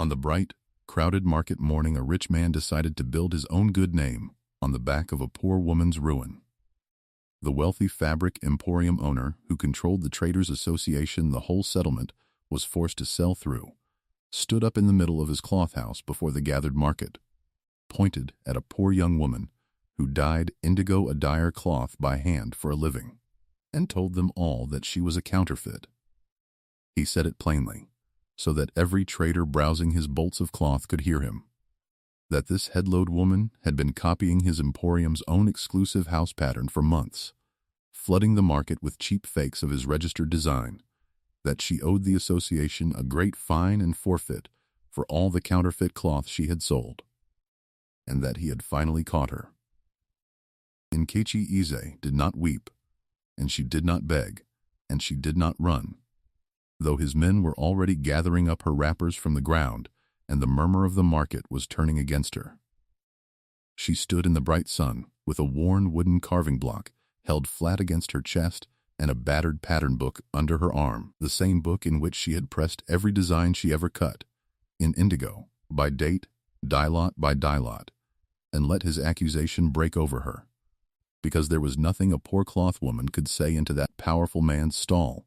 On the bright, crowded market morning, a rich man decided to build his own good name on the back of a poor woman's ruin. The wealthy fabric-emporium owner, who controlled the Traders' Association the whole settlement was forced to sell through, stood up in the middle of his cloth house before the gathered market, pointed at a poor young woman who dyed indigo adire cloth by hand for a living, and told them all that she was a counterfeit. He said it plainly, so that every trader browsing his bolts of cloth could hear him, that this headload woman had been copying his emporium's own exclusive house pattern for months, flooding the market with cheap fakes of his registered design, that she owed the association a great fine and forfeit for all the counterfeit cloth she had sold, and that he had finally caught her. Nkechi did not weep, and she did not beg, and she did not run, though his men were already gathering up her wrappers from the ground, and the murmur of the market was turning against her. She stood in the bright sun, with a worn wooden carving block held flat against her chest and a battered pattern book under her arm, the same book in which she had pressed every design she ever cut, in indigo, by date, die lot by die lot, and let his accusation break over her, because there was nothing a poor cloth woman could say into that powerful man's stall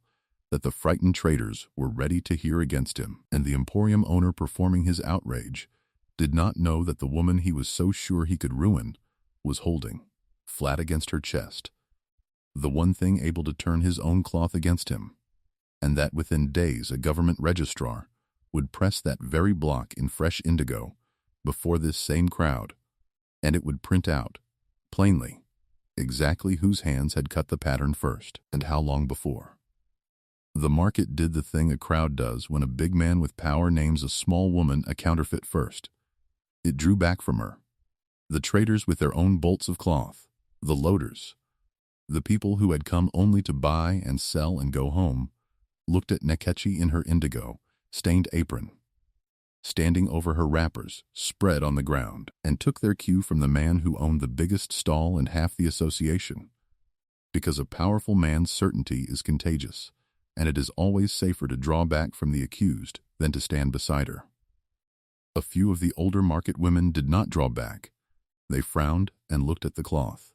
that the frightened traders were ready to hear against him, and the emporium owner performing his outrage did not know that the woman he was so sure he could ruin was holding, flat against her chest, the one thing able to turn his own cloth against him, and that within days a government registrar would press that very block in fresh indigo before this same crowd, and it would print out, plainly, exactly whose hands had cut the pattern first, and how long before. The market did the thing a crowd does when a big man with power names a small woman a counterfeit first. It drew back from her. The traders with their own bolts of cloth, the loaders, the people who had come only to buy and sell and go home, looked at Nkechi in her indigo, stained apron, standing over her wrappers, spread on the ground, and took their cue from the man who owned the biggest stall and half the association, because a powerful man's certainty is contagious, and it is always safer to draw back from the accused than to stand beside her. A few of the older market women did not draw back. They frowned and looked at the cloth,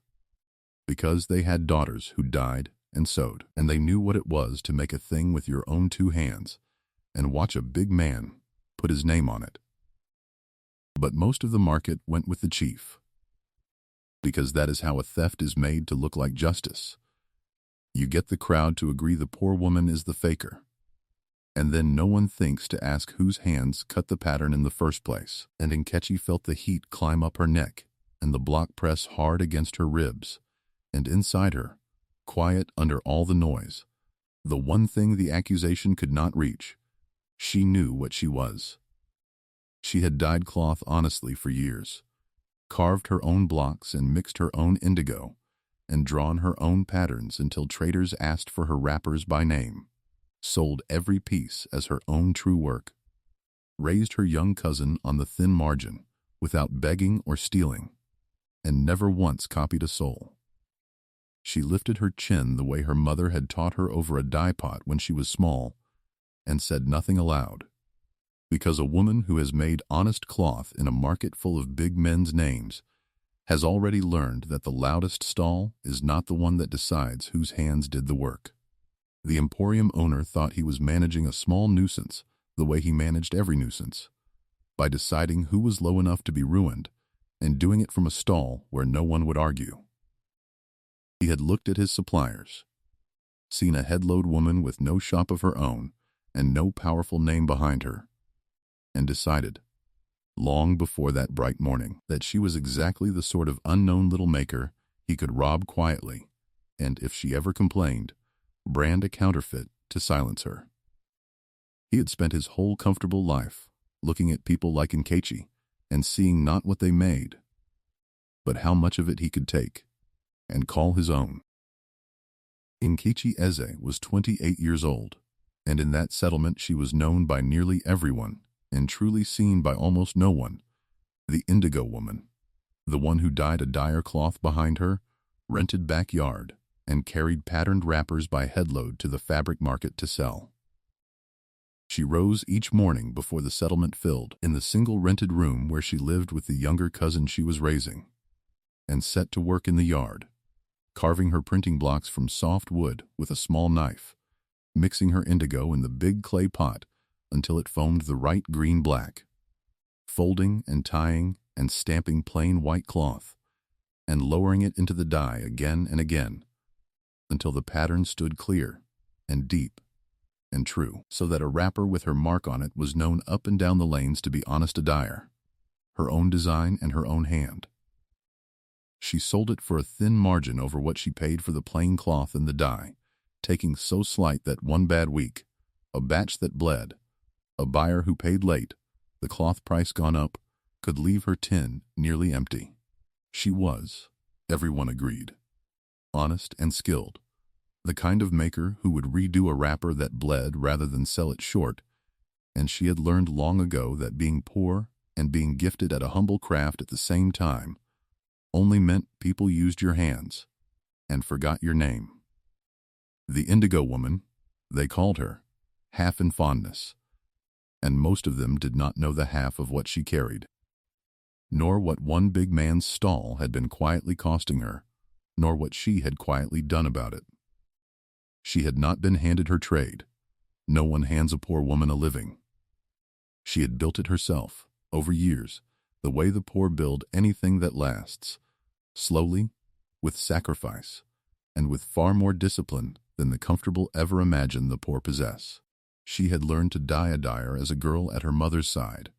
because they had daughters who dyed and sewed, and they knew what it was to make a thing with your own two hands and watch a big man put his name on it. But most of the market went with the chief, because that is how a theft is made to look like justice. You get the crowd to agree the poor woman is the faker, and then no one thinks to ask whose hands cut the pattern in the first place. And Nkechi felt the heat climb up her neck and the block press hard against her ribs, and inside her, quiet under all the noise, the one thing the accusation could not reach, she knew what she was. She had dyed cloth honestly for years, carved her own blocks and mixed her own indigo, and drawn her own patterns until traders asked for her wrappers by name, sold every piece as her own true work, raised her young cousin on the thin margin without begging or stealing, and never once copied a soul. She lifted her chin the way her mother had taught her over a dye pot when she was small, and said nothing aloud, because a woman who has made honest cloth in a market full of big men's names has already learned that the loudest stall is not the one that decides whose hands did the work. The emporium owner thought he was managing a small nuisance the way he managed every nuisance, by deciding who was low enough to be ruined and doing it from a stall where no one would argue. He had looked at his suppliers, seen a headload woman with no shop of her own and no powerful name behind her, and decided, long before that bright morning, that she was exactly the sort of unknown little maker he could rob quietly, and if she ever complained, brand a counterfeit to silence her. He had spent his whole comfortable life looking at people like Nkechi and seeing not what they made, but how much of it he could take and call his own. Nkechi Eze was 28 years old, and in that settlement she was known by nearly everyone and truly seen by almost no one, the indigo woman, the one who dyed adire cloth behind her, rented backyard, and carried patterned wrappers by headload to the fabric market to sell. She rose each morning before the settlement filled, in the single rented room where she lived with the younger cousin she was raising, and set to work in the yard, carving her printing blocks from soft wood with a small knife, mixing her indigo in the big clay pot until it foamed the right green-black, folding and tying and stamping plain white cloth, and lowering it into the dye again and again, until the pattern stood clear and deep and true, so that a wrapper with her mark on it was known up and down the lanes to be honest adire, her own design and her own hand. She sold it for a thin margin over what she paid for the plain cloth and the dye, taking so slight that one bad week, a batch that bled, a buyer who paid late, the cloth price gone up, could leave her tin nearly empty. She was, everyone agreed, honest and skilled, the kind of maker who would redo a wrapper that bled rather than sell it short, and she had learned long ago that being poor and being gifted at a humble craft at the same time only meant people used your hands and forgot your name. The Indigo woman, they called her, half in fondness, and most of them did not know the half of what she carried, nor what one big man's stall had been quietly costing her, nor what she had quietly done about it. She had not been handed her trade. No one hands a poor woman a living. She had built it herself, over years, the way the poor build anything that lasts, slowly, with sacrifice, and with far more discipline than the comfortable ever imagined the poor possess. She had learned to dye adire as a girl at her mother's side,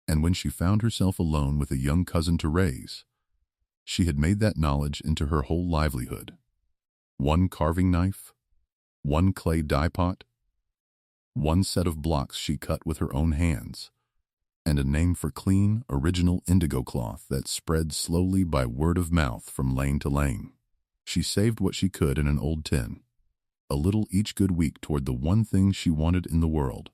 and when she found herself alone with a young cousin to raise, she had made that knowledge into her whole livelihood. One carving knife, one clay dye pot, one set of blocks she cut with her own hands, and a name for clean, original indigo cloth that spread slowly by word of mouth from lane to lane. She saved what she could in an old tin, a little each good week toward the one thing she wanted in the world: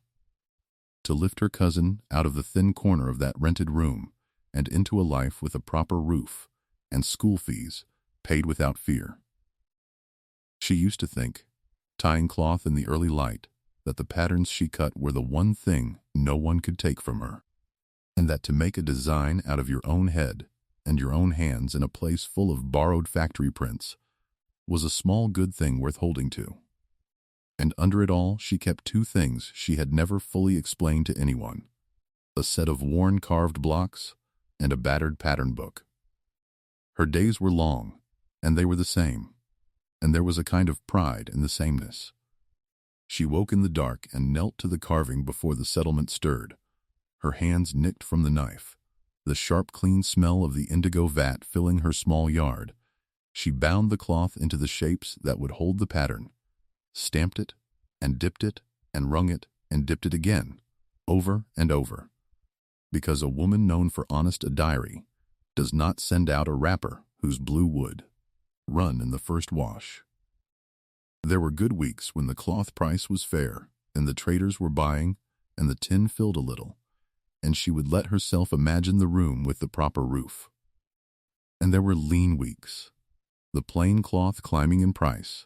to lift her cousin out of the thin corner of that rented room and into a life with a proper roof and school fees paid without fear. She used to think, tying cloth in the early light, that the patterns she cut were the one thing no one could take from her, and that to make a design out of your own head and your own hands in a place full of borrowed factory prints was a small good thing worth holding to. And under it all she kept two things she had never fully explained to anyone: a set of worn carved blocks and a battered pattern book. Her days were long, and they were the same, and there was a kind of pride in the sameness. She woke in the dark and knelt to the carving before the settlement stirred, her hands nicked from the knife, the sharp clean smell of the indigo vat filling her small yard. She bound the cloth into the shapes that would hold the pattern, stamped it, and dipped it, and wrung it, and dipped it again, over and over, because a woman known for honest adire does not send out a wrapper whose blue would run in the first wash. There were good weeks when the cloth price was fair, and the traders were buying, and the tin filled a little, and she would let herself imagine the room with the proper roof. And there were lean weeks, the plain cloth climbing in price,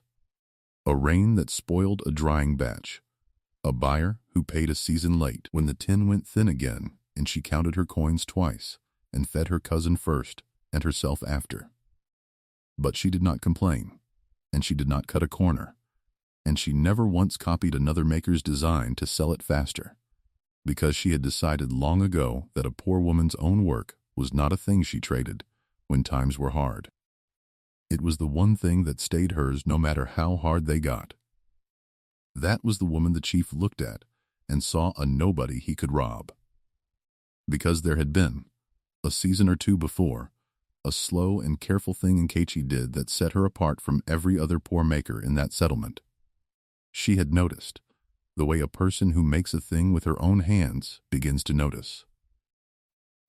a rain that spoiled a drying batch, a buyer who paid a season late when the tin went thin again, and she counted her coins twice and fed her cousin first and herself after. But she did not complain, and she did not cut a corner, and she never once copied another maker's design to sell it faster, because she had decided long ago that a poor woman's own work was not a thing she traded when times were hard. It was the one thing that stayed hers no matter how hard they got. That was the woman the chief looked at and saw a nobody he could rob. Because there had been, a season or two before, a slow and careful thing Nkechi did that set her apart from every other poor maker in that settlement. She had noticed the way a person who makes a thing with her own hands begins to notice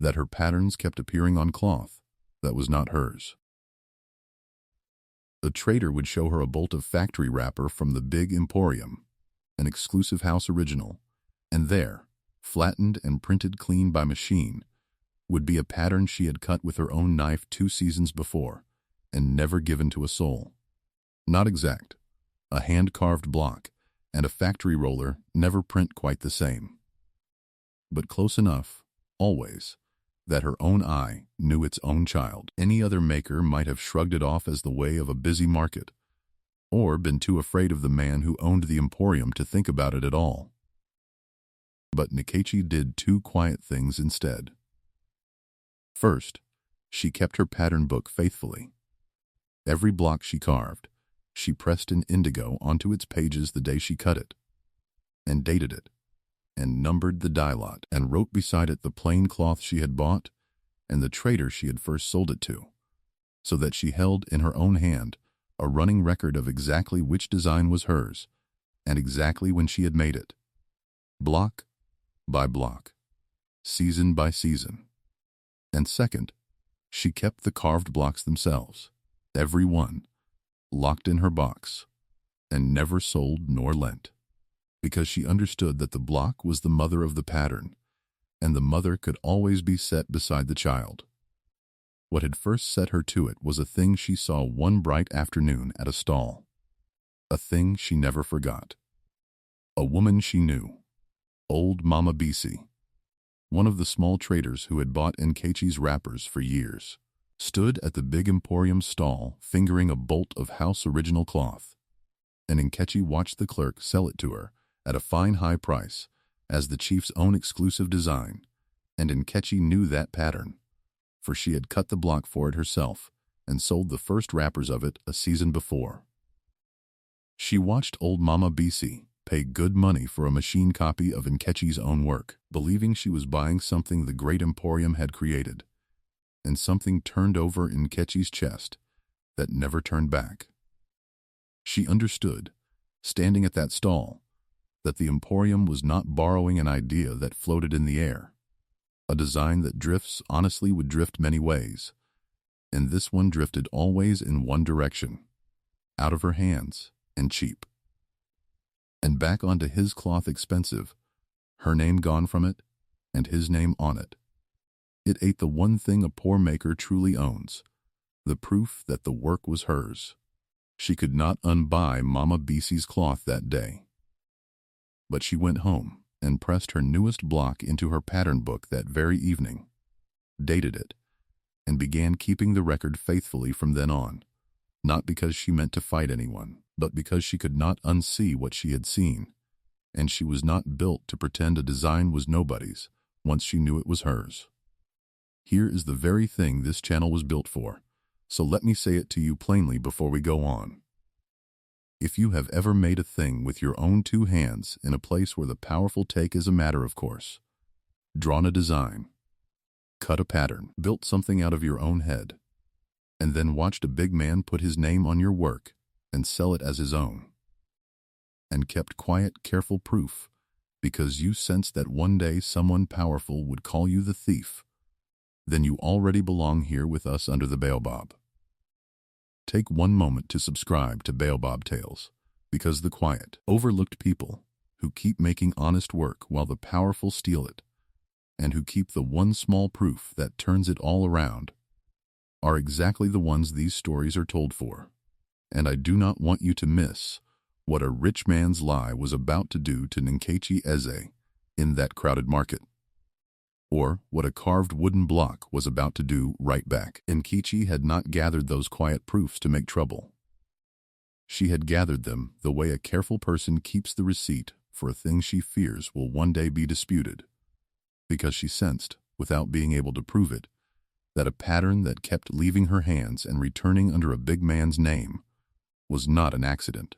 that her patterns kept appearing on cloth that was not hers. A trader would show her a bolt of factory wrapper from the big emporium, an exclusive house original, and there, flattened and printed clean by machine, would be a pattern she had cut with her own knife 2 seasons before and never given to a soul. Not exact, a hand-carved block, and a factory roller never print quite the same. But close enough, always, that her own eye knew its own child. Any other maker might have shrugged it off as the way of a busy market, or been too afraid of the man who owned the emporium to think about it at all. But Nkechi did two quiet things instead. First, she kept her pattern book faithfully. Every block she carved, she pressed in indigo onto its pages the day she cut it, and dated it, and numbered the dye lot, and wrote beside it the plain cloth she had bought and the trader she had first sold it to, so that she held in her own hand a running record of exactly which design was hers and exactly when she had made it, block by block, season by season. And second, she kept the carved blocks themselves, every one, locked in her box, and never sold nor lent, because she understood that the block was the mother of the pattern, and the mother could always be set beside the child. What had first set her to it was a thing she saw one bright afternoon at a stall, a thing she never forgot. A woman she knew, old Mama Bisi, one of the small traders who had bought Nkechi's wrappers for years, stood at the big emporium stall fingering a bolt of house original cloth, and Nkechi watched the clerk sell it to her at a fine high price as the chief's own exclusive design, and Nkechi knew that pattern, for she had cut the block for it herself and sold the first wrappers of it a season before. She watched old Mama Bisi pay good money for a machine copy of Nkechi's own work, believing she was buying something the great emporium had created, and something turned over in Nkechi's chest that never turned back. She understood, standing at that stall, that the emporium was not borrowing an idea that floated in the air. A design that drifts honestly would drift many ways, and this one drifted always in one direction, out of her hands and cheap, and back onto his cloth expensive, her name gone from it, and his name on it. It ate the one thing a poor maker truly owns, the proof that the work was hers. She could not unbuy Mama Bisi's cloth that day. But she went home and pressed her newest block into her pattern book that very evening, dated it, and began keeping the record faithfully from then on, not because she meant to fight anyone, but because she could not unsee what she had seen, and she was not built to pretend a design was nobody's once she knew it was hers. Here is the very thing this channel was built for, so let me say it to you plainly before we go on. If you have ever made a thing with your own two hands in a place where the powerful take is a matter of course, drawn a design, cut a pattern, built something out of your own head, and then watched a big man put his name on your work and sell it as his own, and kept quiet, careful proof because you sensed that one day someone powerful would call you the thief, then you already belong here with us under the Baobab. Take one moment to subscribe to Baobab Tales, because the quiet, overlooked people who keep making honest work while the powerful steal it, and who keep the one small proof that turns it all around, are exactly the ones these stories are told for. And I do not want you to miss what a rich man's lie was about to do to Nkechi Eze in that crowded market, or what a carved wooden block was about to do right back. Nkechi had not gathered those quiet proofs to make trouble. She had gathered them the way a careful person keeps the receipt for a thing she fears will one day be disputed, because she sensed, without being able to prove it, that a pattern that kept leaving her hands and returning under a big man's name was not an accident,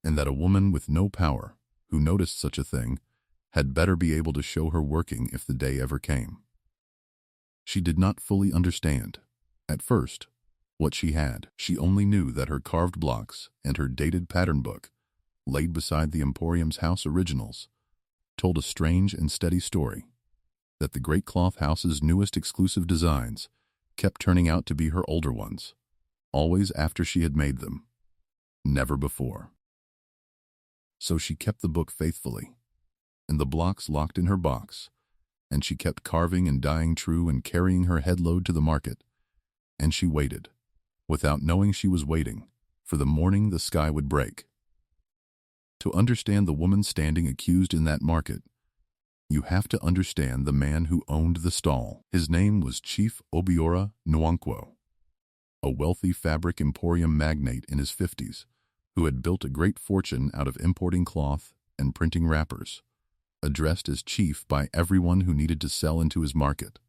and that a woman with no power, who noticed such a thing, had better be able to show her working if the day ever came. She did not fully understand, at first, what she had. She only knew that her carved blocks and her dated pattern book, laid beside the emporium's house originals, told a strange and steady story, that the great cloth house's newest exclusive designs kept turning out to be her older ones, always after she had made them, never before. So she kept the book faithfully, and the blocks locked in her box, and she kept carving and dyeing true and carrying her headload to the market, and she waited, without knowing she was waiting, for the morning the sky would break. To understand the woman standing accused in that market, you have to understand the man who owned the stall. His name was Chief Obiora Nwankwo, a wealthy fabric-emporium magnate in his 50s, who had built a great fortune out of importing cloth and printing wrappers, addressed as chief by everyone who needed to sell into his market.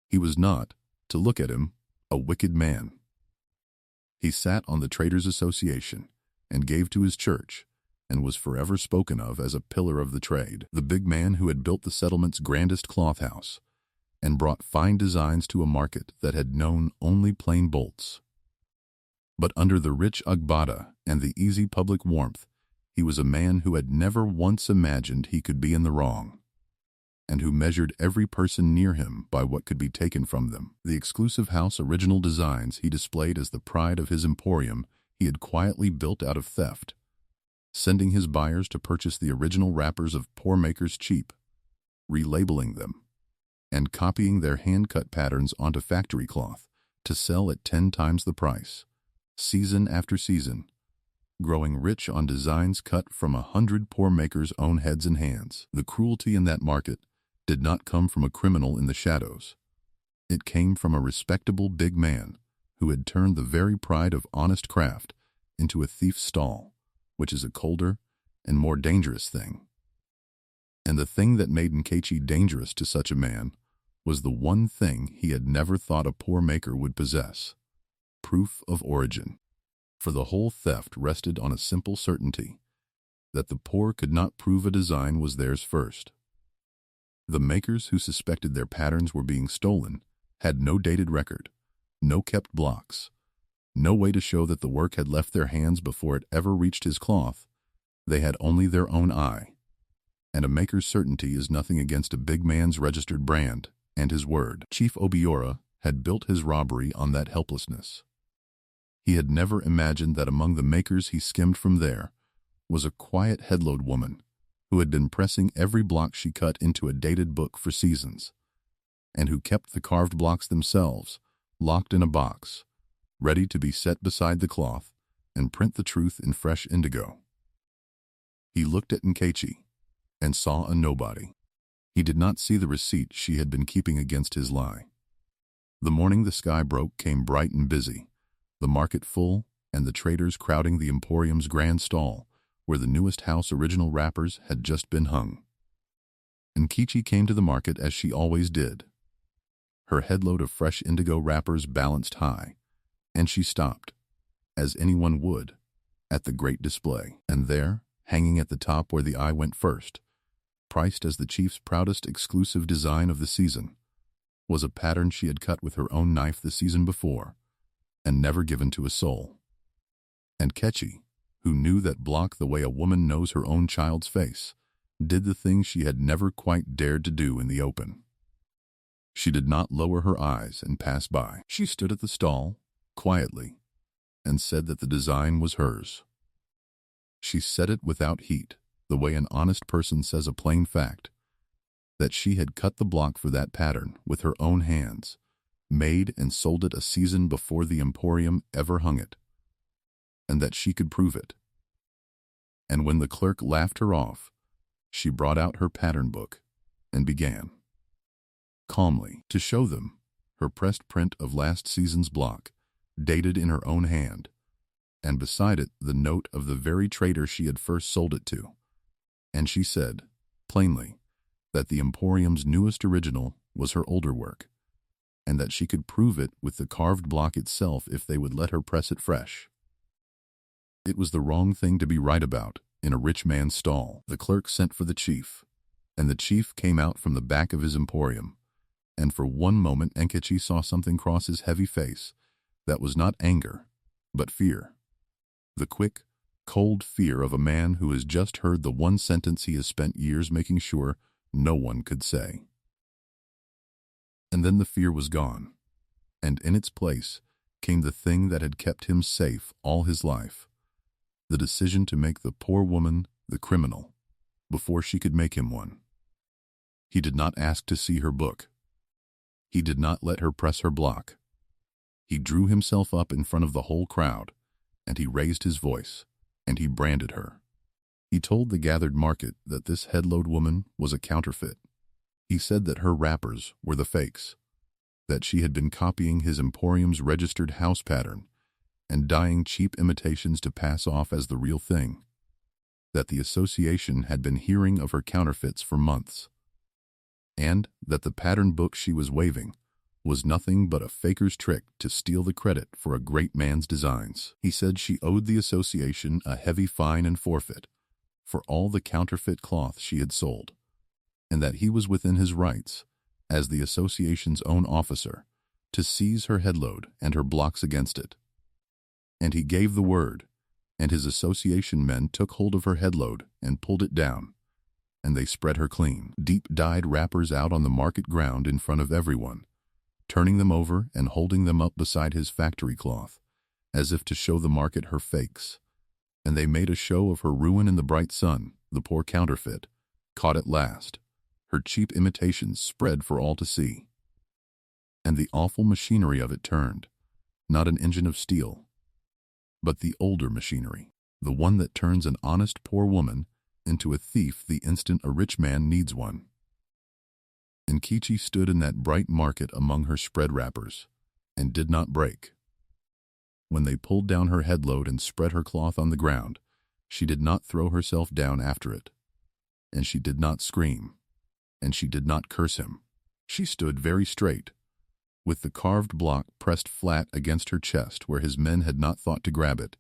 He was not, to look at him, a wicked man. He sat on the Traders' Association and gave to his church, and was forever spoken of as a pillar of the trade. The big man who had built the settlement's grandest cloth house and brought fine designs to a market that had known only plain bolts. But under the rich agbada and the easy public warmth, he was a man who had never once imagined he could be in the wrong, and who measured every person near him by what could be taken from them. The exclusive house original designs he displayed as the pride of his emporium he had quietly built out of theft, sending his buyers to purchase the original wrappers of poor makers cheap, relabeling them, and copying their hand-cut patterns onto factory cloth to sell at 10 times the price, season after season, growing rich on designs cut from 100 poor makers' own heads and hands. The cruelty in that market did not come from a criminal in the shadows. It came from a respectable big man who had turned the very pride of honest craft into a thief's stall, which is a colder and more dangerous thing. And the thing that made Nkechi dangerous to such a man was the one thing he had never thought a poor maker would possess: proof of origin. For the whole theft rested on a simple certainty that the poor could not prove a design was theirs first. The makers who suspected their patterns were being stolen had no dated record, no kept blocks, no way to show that the work had left their hands before it ever reached his cloth. They had only their own eye. And a maker's certainty is nothing against a big man's registered brand and his word. Chief Obiora had built his robbery on that helplessness. He had never imagined that among the makers he skimmed from there was a quiet headload woman who had been pressing every block she cut into a dated book for seasons, and who kept the carved blocks themselves, locked in a box, ready to be set beside the cloth and print the truth in fresh indigo. He looked at Nkechi and saw a nobody. He did not see the receipt she had been keeping against his lie. The morning the sky broke came bright and busy, the market full, and the traders crowding the emporium's grand stall, where the newest house original wrappers had just been hung. Nkechi came to the market as she always did. Her headload of fresh indigo wrappers balanced high, and she stopped, as anyone would, at the great display. And there, hanging at the top where the eye went first, priced as the chief's proudest exclusive design of the season, was a pattern she had cut with her own knife the season before, and never given to a soul. And Nkechi, who knew that block the way a woman knows her own child's face, did the thing she had never quite dared to do in the open. She did not lower her eyes and pass by. She stood at the stall, quietly, and said that the design was hers. She said it without heat, the way an honest person says a plain fact, that she had cut the block for that pattern with her own hands, made and sold it a season before the emporium ever hung it, and that she could prove it. And when the clerk laughed her off, she brought out her pattern book and began, calmly, to show them her pressed print of last season's block, dated in her own hand, and beside it the note of the very trader she had first sold it to. And she said, plainly, that the emporium's newest original was her older work, and that she could prove it with the carved block itself if they would let her press it fresh. It was the wrong thing to be right about in a rich man's stall. The clerk sent for the chief, and the chief came out from the back of his emporium, and for one moment Nkechi saw something cross his heavy face that was not anger, but fear. The quick, cold fear of a man who has just heard the one sentence he has spent years making sure no one could say. And then the fear was gone, and in its place came the thing that had kept him safe all his life, the decision to make the poor woman the criminal before she could make him one. He did not ask to see her book. He did not let her press her block. He drew himself up in front of the whole crowd, and he raised his voice, and he branded her, He told the gathered market that this headload woman was a counterfeit. He said that her wrappers were the fakes, that she had been copying his emporium's registered house pattern and dyeing cheap imitations to pass off as the real thing, that the association had been hearing of her counterfeits for months, and that the pattern book she was waving was nothing but a faker's trick to steal the credit for a great man's designs. He said she owed the association a heavy fine and forfeit for all the counterfeit cloth she had sold, and that he was within his rights, as the association's own officer, to seize her headload and her blocks against it. And he gave the word, and his association men took hold of her headload and pulled it down, and they spread her clean, deep-dyed wrappers out on the market ground in front of everyone, turning them over and holding them up beside his factory cloth, as if to show the market her fakes. And they made a show of her ruin in the bright sun, the poor counterfeit, caught at last, her cheap imitations spread for all to see. And the awful machinery of it turned, not an engine of steel, but the older machinery, the one that turns an honest poor woman into a thief the instant a rich man needs one. And Nkechi stood in that bright market among her spread wrappers, and did not break. When they pulled down her headload and spread her cloth on the ground, she did not throw herself down after it, and she did not scream, and she did not curse him. She stood very straight, with the carved block pressed flat against her chest where his men had not thought to grab it,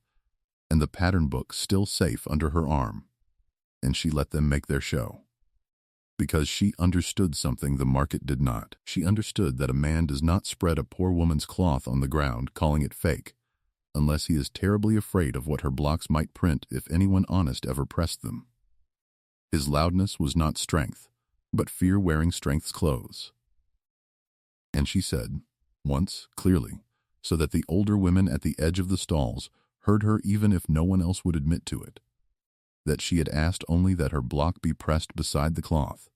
and the pattern book still safe under her arm, and she let them make their show. Because she understood something the market did not. She understood that a man does not spread a poor woman's cloth on the ground calling it fake, unless he is terribly afraid of what her blocks might print if anyone honest ever pressed them. His loudness was not strength, but fear wearing strength's clothes. And she said, once, clearly, so that the older women at the edge of the stalls heard her even if no one else would admit to it, that she had asked only that her block be pressed beside the cloth,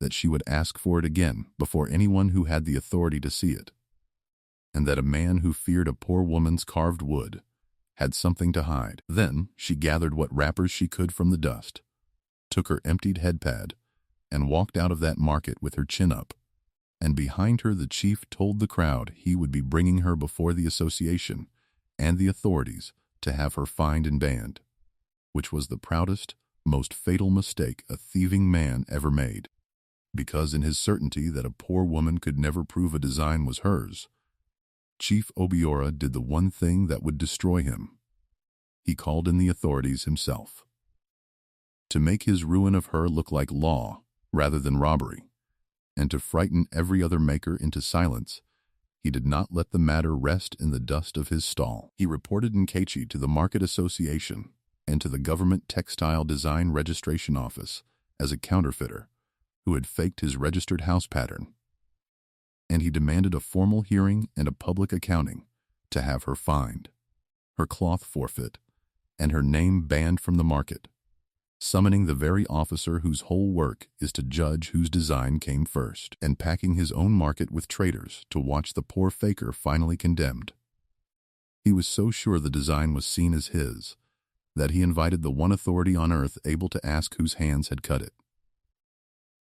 that she would ask for it again before anyone who had the authority to see it, and that a man who feared a poor woman's carved wood had something to hide. Then she gathered what wrappers she could from the dust, took her emptied headpad, and walked out of that market with her chin up, and behind her the chief told the crowd he would be bringing her before the association and the authorities to have her fined and banned, which was the proudest, most fatal mistake a thieving man ever made. Because in his certainty that a poor woman could never prove a design was hers, Chief Obiora did the one thing that would destroy him. He called in the authorities himself, to make his ruin of her look like law rather than robbery, and to frighten every other maker into silence. He did not let the matter rest in the dust of his stall. He reported Nkechi to the Market Association and to the Government Textile Design Registration Office as a counterfeiter who had faked his registered house pattern, and he demanded a formal hearing and a public accounting to have her fined, her cloth forfeit, and her name banned from the market, summoning the very officer whose whole work is to judge whose design came first, and packing his own market with traitors to watch the poor faker finally condemned. He was so sure the design was seen as his that he invited the one authority on earth able to ask whose hands had cut it.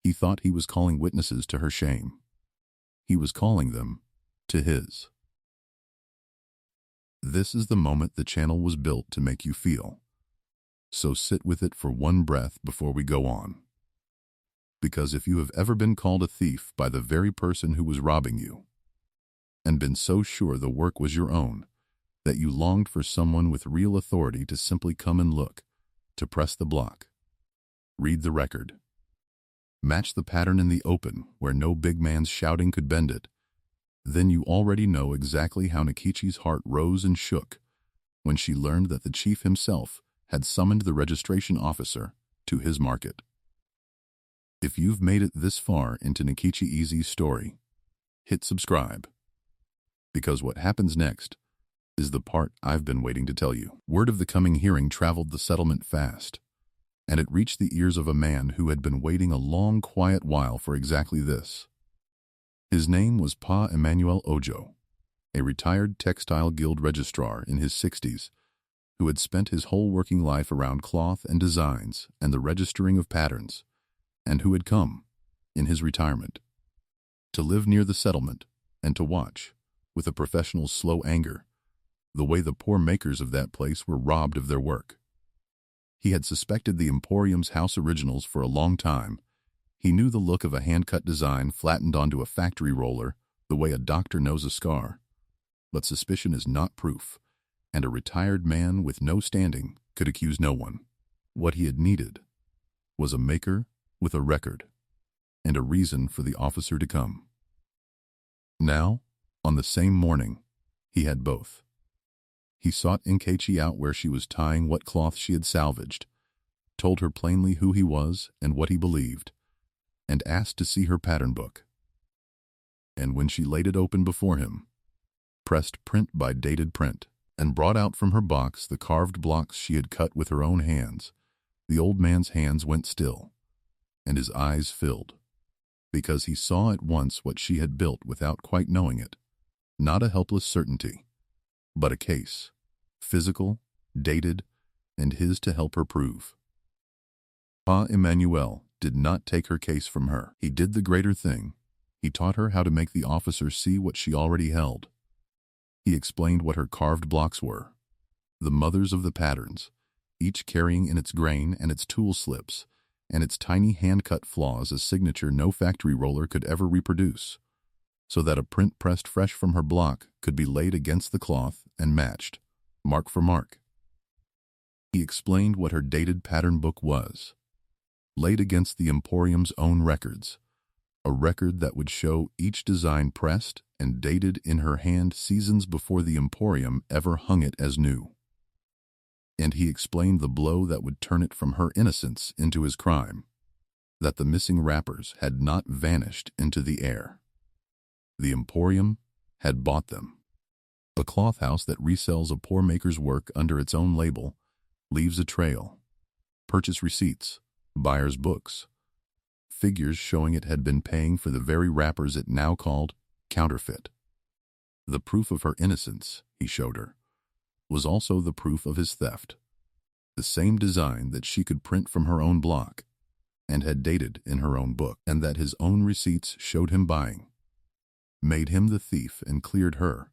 He thought he was calling witnesses to her shame. He was calling them to his. This is the moment the channel was built to make you feel. So sit with it for one breath before we go on. Because if you have ever been called a thief by the very person who was robbing you, and been so sure the work was your own, that you longed for someone with real authority to simply come and look, to press the block, read the record, match the pattern in the open where no big man's shouting could bend it, then you already know exactly how Nkechi's heart rose and shook when she learned that the chief himself had summoned the registration officer to his market. If you've made it this far into Nkechi Easy's story, hit subscribe, because what happens next is the part I've been waiting to tell you. Word of the coming hearing traveled the settlement fast, and it reached the ears of a man who had been waiting a long, quiet while for exactly this. His name was Pa Emmanuel Ojo, a retired textile guild registrar in his 60s, who had spent his whole working life around cloth and designs and the registering of patterns, and who had come, in his retirement, to live near the settlement and to watch, with a professional's slow anger, the way the poor makers of that place were robbed of their work. He had suspected the Emporium's house originals for a long time. He knew the look of a hand-cut design flattened onto a factory roller the way a doctor knows a scar. But suspicion is not proof, and a retired man with no standing could accuse no one. What he had needed was a maker with a record, and a reason for the officer to come. Now, on the same morning, he had both. He sought Nkechi out where she was tying what cloth she had salvaged, told her plainly who he was and what he believed, and asked to see her pattern book. And when she laid it open before him, pressed print by dated print, and brought out from her box the carved blocks she had cut with her own hands, the old man's hands went still, and his eyes filled, because he saw at once what she had built without quite knowing it, not a helpless certainty, but a case, physical, dated, and his to help her prove. Pa Emmanuel did not take her case from her. He did the greater thing. He taught her how to make the officer see what she already held. He explained what her carved blocks were, the mothers of the patterns, each carrying in its grain and its tool slips, and its tiny hand-cut flaws a signature no factory roller could ever reproduce, so that a print pressed fresh from her block could be laid against the cloth and matched, mark for mark. He explained what her dated pattern book was, laid against the Emporium's own records, a record that would show each design pressed and dated in her hand seasons before the Emporium ever hung it as new. And he explained the blow that would turn it from her innocence into his crime, that the missing wrappers had not vanished into the air. The Emporium had bought them. A cloth house that resells a poor maker's work under its own label leaves a trail, purchase receipts, buyer's books, figures showing it had been paying for the very wrappers it now called counterfeit. The proof of her innocence, he showed her, was also the proof of his theft, the same design that she could print from her own block and had dated in her own book, and that his own receipts showed him buying, made him the thief and cleared her,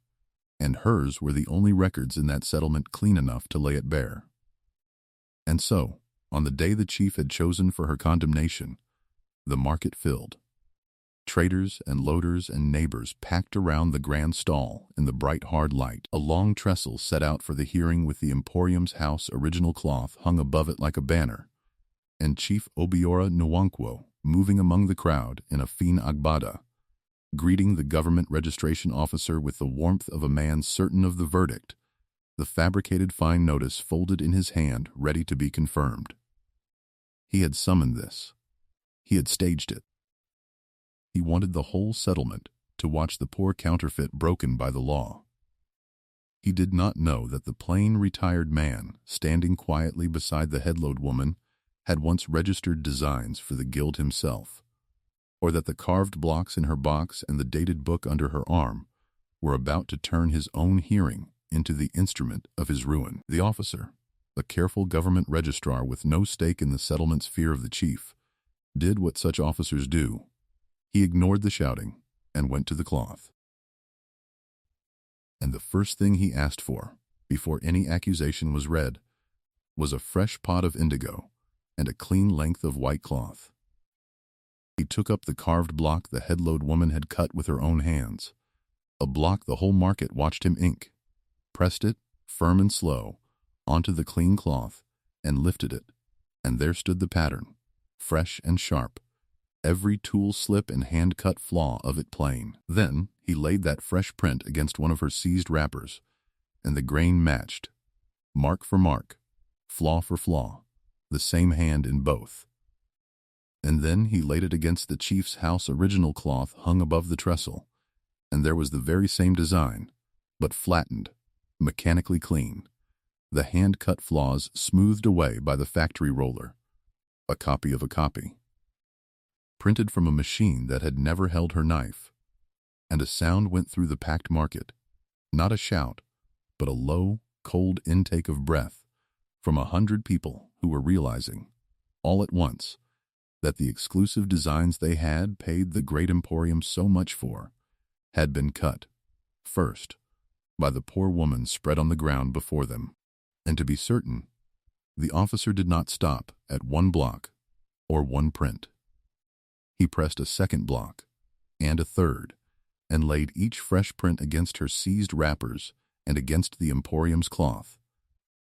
and hers were the only records in that settlement clean enough to lay it bare. And so, on the day the chief had chosen for her condemnation, the market filled. Traders and loaders and neighbors packed around the grand stall in the bright hard light. A long trestle set out for the hearing with the Emporium's house original cloth hung above it like a banner, and Chief Obiora Nwankwo moving among the crowd in a fine agbada, greeting the government registration officer with the warmth of a man certain of the verdict, the fabricated fine notice folded in his hand ready to be confirmed. He had summoned this. He had staged it. He wanted the whole settlement to watch the poor counterfeit broken by the law. He did not know that the plain retired man standing quietly beside the headload woman had once registered designs for the guild himself, or that the carved blocks in her box and the dated book under her arm were about to turn his own hearing into the instrument of his ruin. The officer, a careful government registrar with no stake in the settlement's fear of the chief, did what such officers do. He ignored the shouting and went to the cloth. And the first thing he asked for, before any accusation was read, was a fresh pot of indigo and a clean length of white cloth. He took up the carved block the headload woman had cut with her own hands, a block the whole market watched him ink, pressed it, firm and slow, onto the clean cloth, and lifted it, and there stood the pattern, fresh and sharp, every tool slip and hand-cut flaw of it plain. Then he laid that fresh print against one of her seized wrappers, and the grain matched, mark for mark, flaw for flaw, the same hand in both. And then he laid it against the chief's house original cloth hung above the trestle, and there was the very same design, but flattened, mechanically clean, the hand-cut flaws smoothed away by the factory roller, a copy of a copy, printed from a machine that had never held her knife, and a sound went through the packed market, not a shout, but a low, cold intake of breath from 100 people who were realizing, all at once, that the exclusive designs they had paid the great emporium so much for had been cut, first, by the poor woman spread on the ground before them. And to be certain, the officer did not stop at one block or one print. He pressed a second block and a third, and laid each fresh print against her seized wrappers and against the emporium's cloth.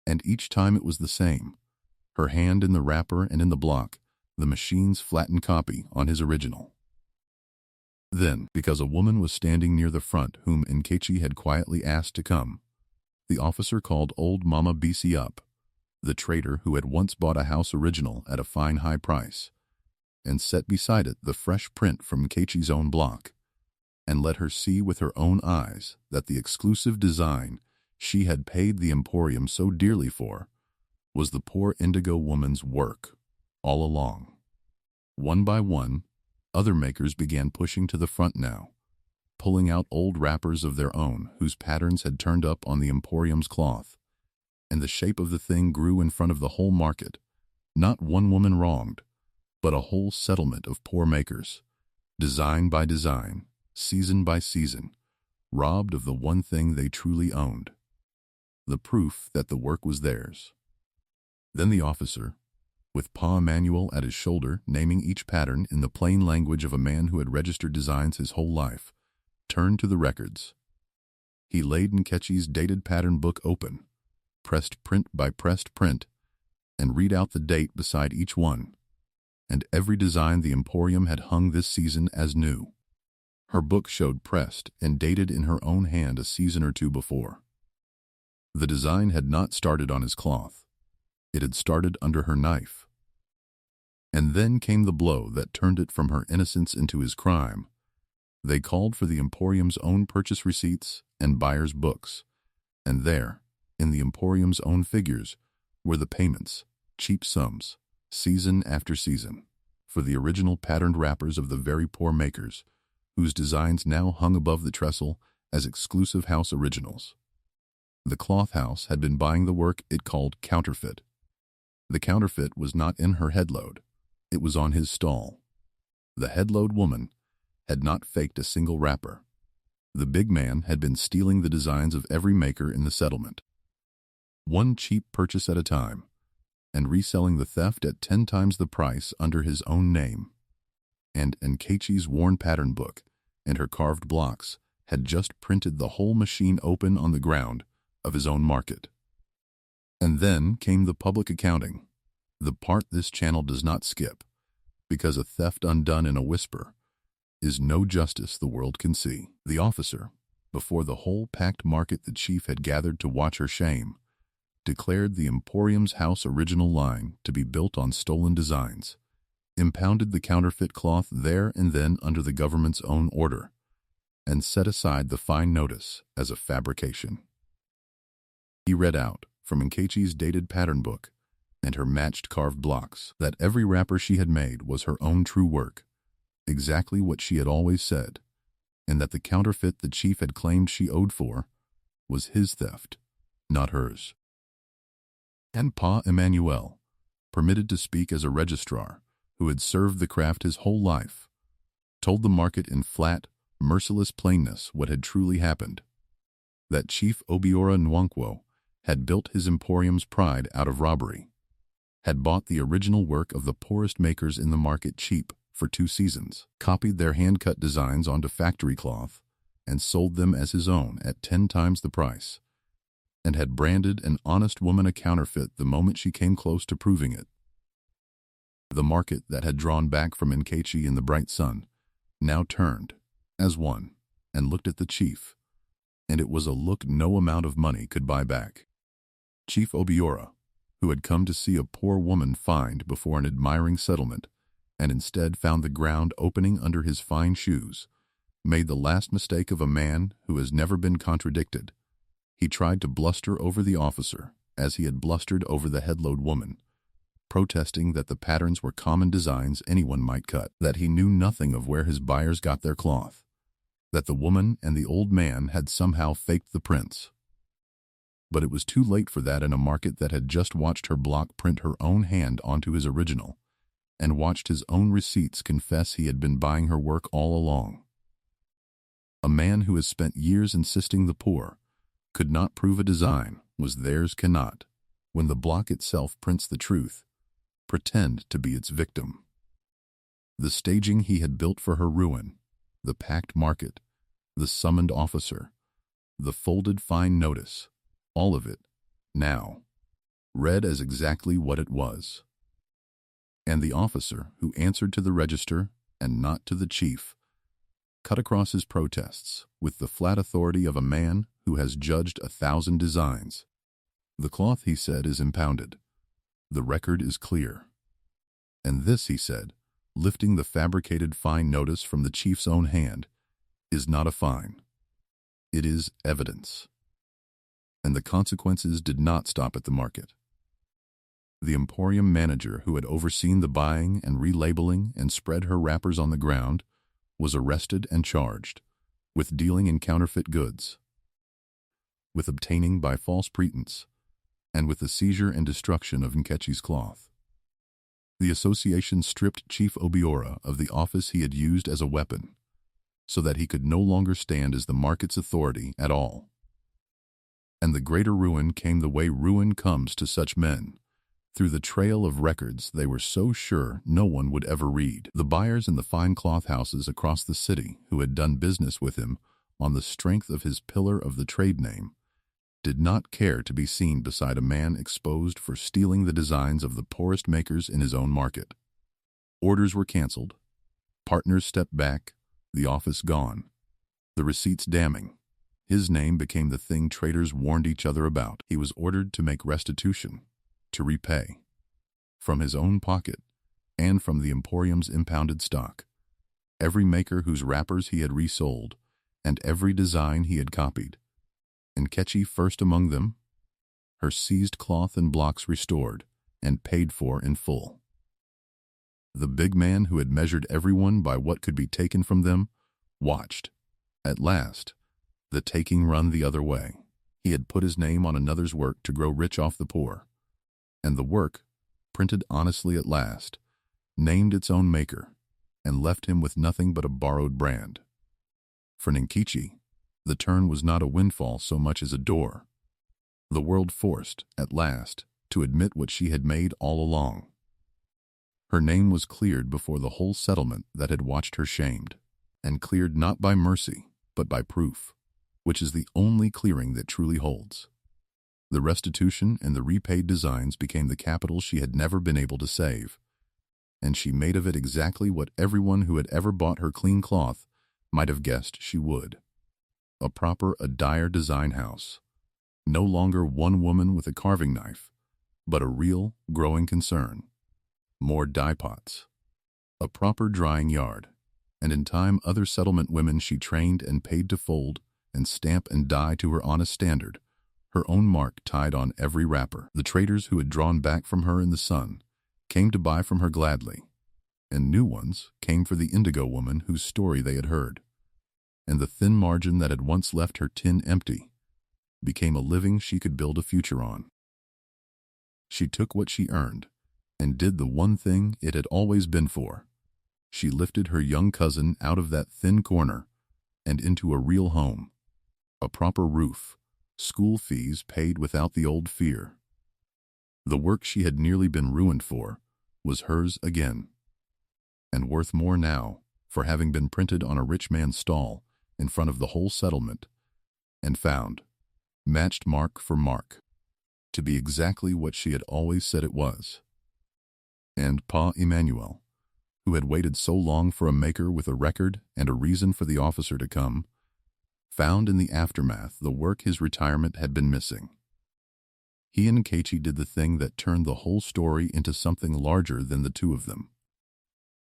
And each time it was the same, her hand in the wrapper and in the block, the machine's flattened copy on his original. Then, because a woman was standing near the front whom Nkechi had quietly asked to come, the officer called old Mama Bisi up, the trader who had once bought a house original at a fine high price, and set beside it the fresh print from Nkechi's own block, and let her see with her own eyes that the exclusive design she had paid the emporium so dearly for was the poor Indigo woman's work all along. One by one, other makers began pushing to the front now, pulling out old wrappers of their own whose patterns had turned up on the emporium's cloth, and the shape of the thing grew in front of the whole market, not one woman wronged, but a whole settlement of poor makers, design by design, season by season, robbed of the one thing they truly owned, the proof that the work was theirs. Then the officer, with Pa Emmanuel at his shoulder, naming each pattern in the plain language of a man who had registered designs his whole life, turned to the records. He laid Nkechi's dated pattern book open, pressed print by pressed print, and read out the date beside each one, and every design the emporium had hung this season as new. Her book showed pressed and dated in her own hand a season or two before. The design had not started on his cloth. It had started under her knife. And then came the blow that turned it from her innocence into his crime. They called for the emporium's own purchase receipts and buyer's books, and there, in the emporium's own figures, were the payments, cheap sums, season after season, for the original patterned wrappers of the very poor makers, whose designs now hung above the trestle as exclusive house originals. The cloth house had been buying the work it called counterfeit. The counterfeit was not in her headload. It was on his stall. The headload woman had not faked a single wrapper. The big man had been stealing the designs of every maker in the settlement, one cheap purchase at a time, and reselling the theft at 10 times the price under his own name. And Nkechi's worn pattern book and her carved blocks had just printed the whole machine open on the ground of his own market. And then came the public accounting, the part this channel does not skip, because a theft undone in a whisper is no justice the world can see. The officer, before the whole packed market the chief had gathered to watch her shame, declared the emporium's house original line to be built on stolen designs, impounded the counterfeit cloth there and then under the government's own order, and set aside the fine notice as a fabrication. He read out, from Nkechi's dated pattern book and her matched carved blocks, that every wrapper she had made was her own true work, exactly what she had always said, and that the counterfeit the chief had claimed she owed for was his theft, not hers. And Pa Emmanuel, permitted to speak as a registrar who had served the craft his whole life, told the market in flat, merciless plainness what had truly happened, that Chief Obiora Nwankwo had built his emporium's pride out of robbery, had bought the original work of the poorest makers in the market cheap for 2 seasons, copied their hand-cut designs onto factory cloth, and sold them as his own at 10 times the price, and had branded an honest woman a counterfeit the moment she came close to proving it. The market that had drawn back from Nkechi in the bright sun now turned, as one, and looked at the chief, and it was a look no amount of money could buy back. Chief Obiora, who had come to see a poor woman fined before an admiring settlement, and instead found the ground opening under his fine shoes, made the last mistake of a man who has never been contradicted. He tried to bluster over the officer, as he had blustered over the headload woman, protesting that the patterns were common designs anyone might cut, that he knew nothing of where his buyers got their cloth, that the woman and the old man had somehow faked the prints. But it was too late for that in a market that had just watched her block print her own hand onto his original, and watched his own receipts confess he had been buying her work all along. A man who has spent years insisting the poor could not prove a design was theirs cannot, when the block itself prints the truth, pretend to be its victim. The staging he had built for her ruin, the packed market, the summoned officer, the folded fine notice, all of it, now, read as exactly what it was. And the officer, who answered to the register and not to the chief, cut across his protests with the flat authority of a man who has judged 1,000 designs. The cloth, he said, is impounded. The record is clear. And this, he said, lifting the fabricated fine notice from the chief's own hand, is not a fine. It is evidence. And the consequences did not stop at the market. The emporium manager who had overseen the buying and relabeling and spread her wrappers on the ground was arrested and charged with dealing in counterfeit goods, with obtaining by false pretense, and with the seizure and destruction of Nkechi's cloth. The association stripped Chief Obiora of the office he had used as a weapon, so that he could no longer stand as the market's authority at all. And the greater ruin came the way ruin comes to such men, through the trail of records they were so sure no one would ever read. The buyers in the fine cloth houses across the city who had done business with him on the strength of his pillar of the trade name did not care to be seen beside a man exposed for stealing the designs of the poorest makers in his own market. Orders were canceled, partners stepped back, the office gone, the receipts damning. His name became the thing traders warned each other about. He was ordered to make restitution, to repay, from his own pocket and from the emporium's impounded stock, every maker whose wrappers he had resold and every design he had copied. Nkechi first among them, her seized cloth and blocks restored and paid for in full. The big man who had measured everyone by what could be taken from them watched, at last, the taking run the other way. He had put his name on another's work to grow rich off the poor, and the work, printed honestly at last, named its own maker, and left him with nothing but a borrowed brand. For Nkechi, the turn was not a windfall so much as a door. The world forced, at last, to admit what she had made all along. Her name was cleared before the whole settlement that had watched her shamed, and cleared not by mercy, but by proof, which is the only clearing that truly holds. The restitution and the repaid designs became the capital she had never been able to save, and she made of it exactly what everyone who had ever bought her clean cloth might have guessed she would. A proper adire design house, no longer one woman with a carving knife, but a real, growing concern. More dye pots, a proper drying yard, and in time other settlement women she trained and paid to fold and stamp and dye to her honest standard, her own mark tied on every wrapper. The traders who had drawn back from her in the sun came to buy from her gladly, and new ones came for the Indigo woman whose story they had heard, and the thin margin that had once left her tin empty became a living she could build a future on. She took what she earned and did the one thing it had always been for. She lifted her young cousin out of that thin corner and into a real home, a proper roof, school fees paid without the old fear. The work she had nearly been ruined for was hers again, and worth more now for having been printed on a rich man's stall in front of the whole settlement, and found, matched mark for mark, to be exactly what she had always said it was. And Pa Emmanuel, who had waited so long for a maker with a record and a reason for the officer to come, found in the aftermath the work his retirement had been missing. He and Nkechi did the thing that turned the whole story into something larger than the two of them.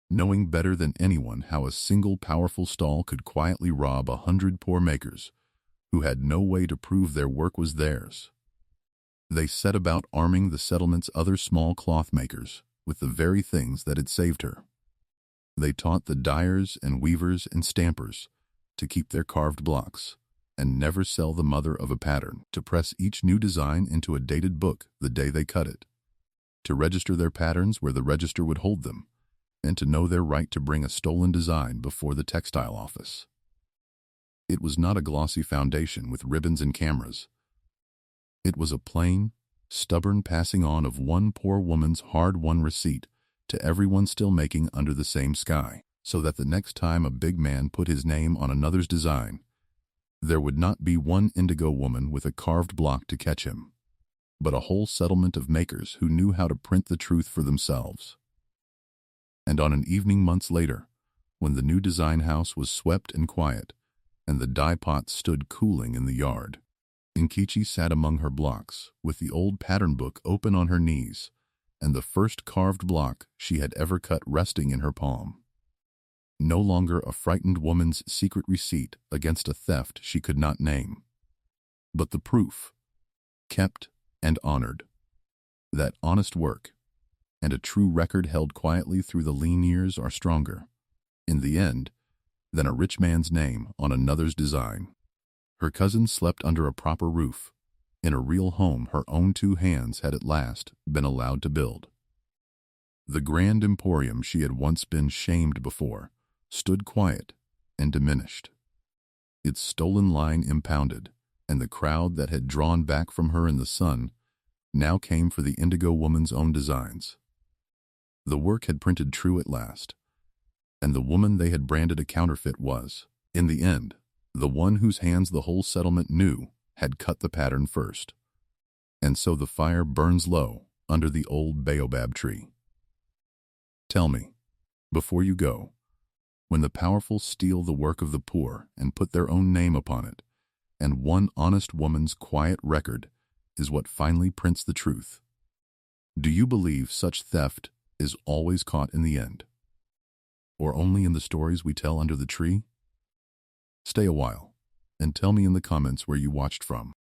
Knowing better than anyone how a single powerful stall could quietly rob 100 poor makers who had no way to prove their work was theirs, they set about arming the settlement's other small cloth makers with the very things that had saved her. They taught the dyers and weavers and stampers to keep their carved blocks, and never sell the mother of a pattern, to press each new design into a dated book the day they cut it, to register their patterns where the register would hold them, and to know their right to bring a stolen design before the textile office. It was not a glossy foundation with ribbons and cameras. It was a plain, stubborn passing on of one poor woman's hard-won receipt to everyone still making under the same sky, so that the next time a big man put his name on another's design, there would not be one Indigo woman with a carved block to catch him, but a whole settlement of makers who knew how to print the truth for themselves. And on an evening months later, when the new design house was swept and quiet, and the dye pot stood cooling in the yard, Nkechi sat among her blocks, with the old pattern book open on her knees, and the first carved block she had ever cut resting in her palm. No longer a frightened woman's secret receipt against a theft she could not name, but the proof, kept and honored, that honest work and a true record held quietly through the lean years are stronger, in the end, than a rich man's name on another's design. Her cousin slept under a proper roof, in a real home her own two hands had at last been allowed to build. The grand emporium she had once been shamed before stood quiet and diminished, its stolen line impounded, and the crowd that had drawn back from her in the sun now came for the Indigo woman's own designs. The work had printed true at last, and the woman they had branded a counterfeit was, in the end, the one whose hands the whole settlement knew had cut the pattern first. And so the fire burns low under the old Baobab tree. Tell me, before you go, when the powerful steal the work of the poor and put their own name upon it, and one honest woman's quiet record is what finally prints the truth, do you believe such theft is always caught in the end? Or only in the stories we tell under the tree? Stay a while, and tell me in the comments where you watched from.